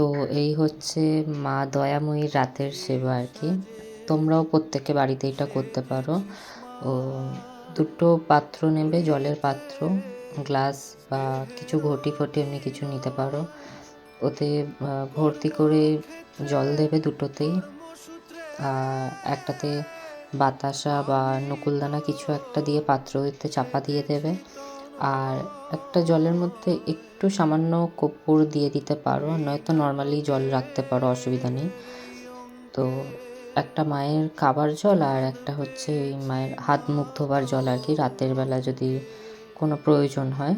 তো এই হচ্ছে মা দয়াময়ীর রাতের সেবা আর কি। তোমরাও প্রত্যেকে বাড়িতে এটা করতে পারো। ও দুটো পাত্র নেবে, জলের পাত্র, গ্লাস বা কিছু ঘটি এমনি কিছু নিতে পারো। ওতে ভর্তি করে জল দেবে দুটোতেই। একটাতে বাতাসা বা নকুলদানা কিছু একটা দিয়ে পাত্রতে চাপা দিয়ে দেবে। আর একটা জলের মধ্যে একটু সামান্য কর্পূর দিয়ে দিতে পারো, নয়তো নর্মালি জল রাখতে পারো, অসুবিধা নেই। তো একটা মায়ের খাবার জল আর একটা হচ্ছে ওই মায়ের হাত মুখ ধোবার জল আর কি, রাতের বেলা যদি কোনো প্রয়োজন হয়।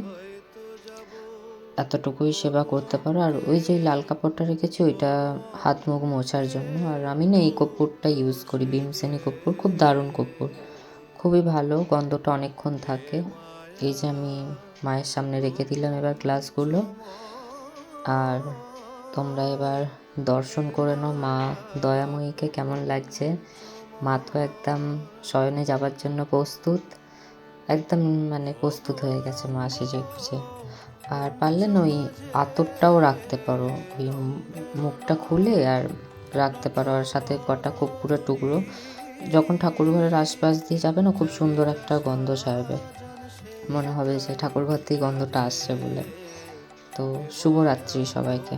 এতটুকুই সেবা করতে পারো। আর ওই যে লাল কাপড়টা রেখেছি ওইটা হাত মুখ মোছার জন্য। আর আমি না এই কর্পূরটা ইউজ করি, ভীমসেনি কর্পূর, খুব দারুণ কর্পূর, খুবই ভালো, গন্ধটা অনেকক্ষণ থাকে। এই যে আমি মায়ের সামনে রেখে দিলাম এবার গ্লাসগুলো। আর তোমরা এবার দর্শন করে নাও মা দয়াময়ীকে কেমন লাগছে। মা তো একদম শয়নে যাবার জন্য প্রস্তুত, একদম মানে প্রস্তুত হয়ে গেছে মা সেজে গুজে। আর পারলে না ওই আতরটাও রাখতে পারো, ওই মুখটা খুলে আর রাখতে পারো, আর সাথে কটা কর্পূরের টুকরো। যখন ঠাকুর ঘরের আশপাশ দিয়ে যাবে না, খুব সুন্দর একটা গন্ধ ছাড়বে, মনে হবে যে ঠাকুর ঘর থেকে গন্ধটা আসছে বলে। তো শুভরাত্রি সবাইকে।